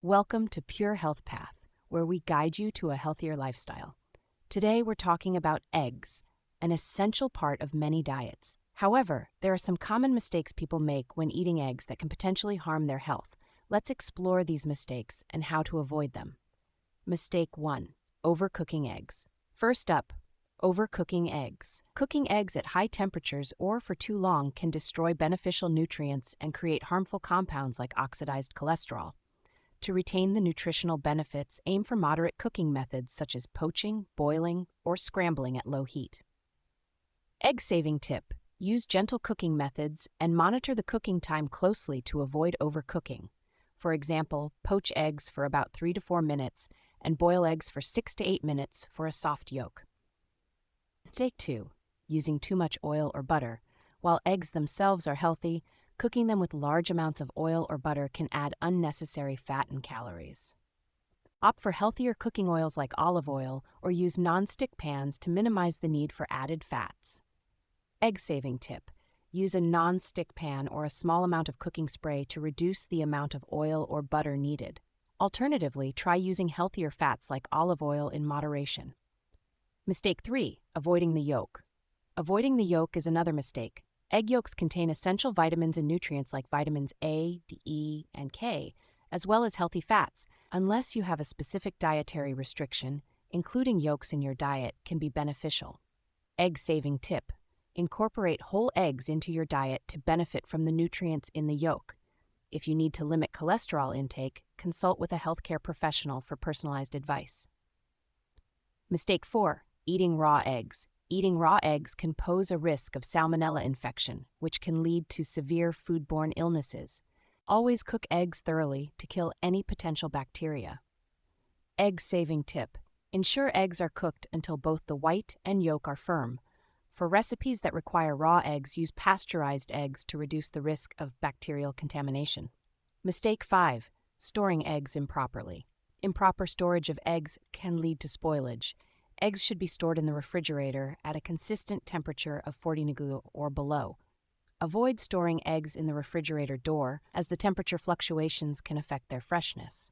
Welcome to Pure Health Path, where we guide you to a healthier lifestyle. Today we're talking about eggs, an essential part of many diets. However, there are some common mistakes people make when eating eggs that can potentially harm their health. Let's explore these mistakes and how to avoid them. Mistake 1. Overcooking eggs. First up, overcooking eggs. Cooking eggs at high temperatures or for too long can destroy beneficial nutrients and create harmful compounds like oxidized cholesterol. To retain the nutritional benefits, aim for moderate cooking methods such as poaching, boiling, or scrambling at low heat. Egg-saving tip. Use gentle cooking methods and monitor the cooking time closely to avoid overcooking. For example, poach eggs for about 3 to 4 minutes and boil eggs for 6 to 8 minutes for a soft yolk. Mistake 2. Using too much oil or butter. While eggs themselves are healthy, cooking them with large amounts of oil or butter can add unnecessary fat and calories. Opt for healthier cooking oils like olive oil or use non-stick pans to minimize the need for added fats. Egg-saving tip. Use a non-stick pan or a small amount of cooking spray to reduce the amount of oil or butter needed. Alternatively, try using healthier fats like olive oil in moderation. Mistake 3. Avoiding the yolk. Avoiding the yolk is another mistake. Egg yolks contain essential vitamins and nutrients like vitamins A, D, E, and K, as well as healthy fats. Unless you have a specific dietary restriction, including yolks in your diet can be beneficial. Egg-saving tip. Incorporate whole eggs into your diet to benefit from the nutrients in the yolk. If you need to limit cholesterol intake, consult with a healthcare professional for personalized advice. Mistake 4. Eating raw eggs. Eating raw eggs can pose a risk of salmonella infection, which can lead to severe foodborne illnesses. Always cook eggs thoroughly to kill any potential bacteria. Egg-saving tip. Ensure eggs are cooked until both the white and yolk are firm. For recipes that require raw eggs, use pasteurized eggs to reduce the risk of bacterial contamination. Mistake 5. Storing eggs improperly. Improper storage of eggs can lead to spoilage. Eggs should be stored in the refrigerator at a consistent temperature of 40 degrees or below. Avoid storing eggs in the refrigerator door, as the temperature fluctuations can affect their freshness.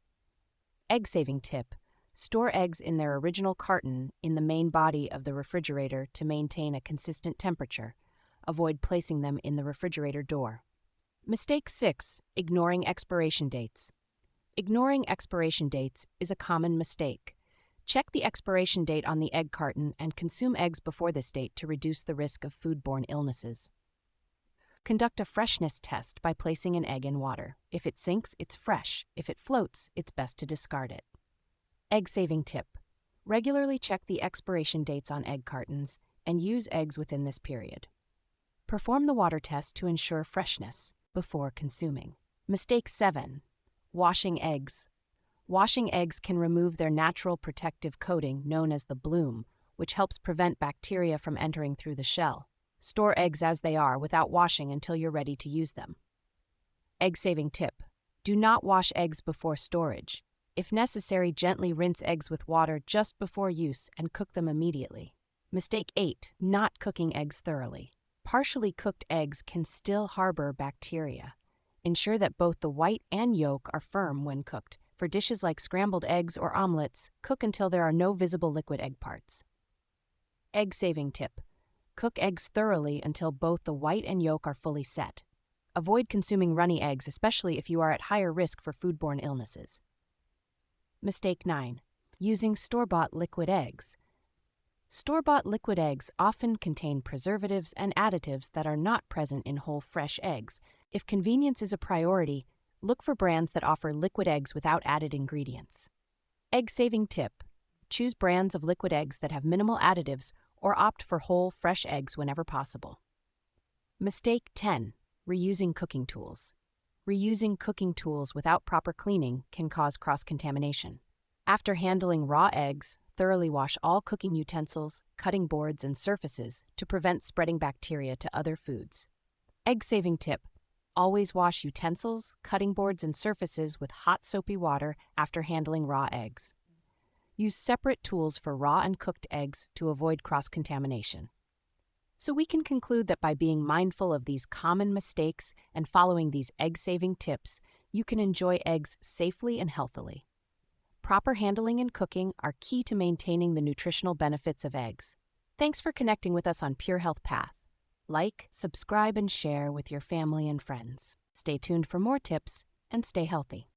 Egg-saving tip. Store eggs in their original carton in the main body of the refrigerator to maintain a consistent temperature. Avoid placing them in the refrigerator door. Mistake 6. Ignoring expiration dates. Ignoring expiration dates is a common mistake. Check the expiration date on the egg carton and consume eggs before this date to reduce the risk of foodborne illnesses. Conduct a freshness test by placing an egg in water. If it sinks, it's fresh. If it floats, it's best to discard it. Egg-saving tip. Regularly check the expiration dates on egg cartons and use eggs within this period. Perform the water test to ensure freshness before consuming. Mistake 7. Washing eggs. Washing eggs can remove their natural protective coating known as the bloom, which helps prevent bacteria from entering through the shell. Store eggs as they are without washing until you're ready to use them. Egg-saving tip. Do not wash eggs before storage. If necessary, gently rinse eggs with water just before use and cook them immediately. Mistake 8. Not cooking eggs thoroughly. Partially cooked eggs can still harbor bacteria. Ensure that both the white and yolk are firm when cooked. For dishes like scrambled eggs or omelets, cook until there are no visible liquid egg parts. Egg-saving tip. Cook eggs thoroughly until both the white and yolk are fully set. Avoid consuming runny eggs, especially if you are at higher risk for foodborne illnesses. Mistake 9. Using store-bought liquid eggs. Store-bought liquid eggs often contain preservatives and additives that are not present in whole fresh eggs. If convenience is a priority, look for brands that offer liquid eggs without added ingredients. Egg-saving tip. Choose brands of liquid eggs that have minimal additives or opt for whole, fresh eggs whenever possible. Mistake 10. Reusing cooking tools. Reusing cooking tools without proper cleaning can cause cross-contamination. After handling raw eggs, thoroughly wash all cooking utensils, cutting boards, and surfaces to prevent spreading bacteria to other foods. Egg-saving tip. Always wash utensils, cutting boards, and surfaces with hot soapy water after handling raw eggs. Use separate tools for raw and cooked eggs to avoid cross-contamination. So we can conclude that by being mindful of these common mistakes and following these egg-saving tips, you can enjoy eggs safely and healthily. Proper handling and cooking are key to maintaining the nutritional benefits of eggs. Thanks for connecting with us on Pure Health Path. Like, subscribe, and share with your family and friends. Stay tuned for more tips and stay healthy.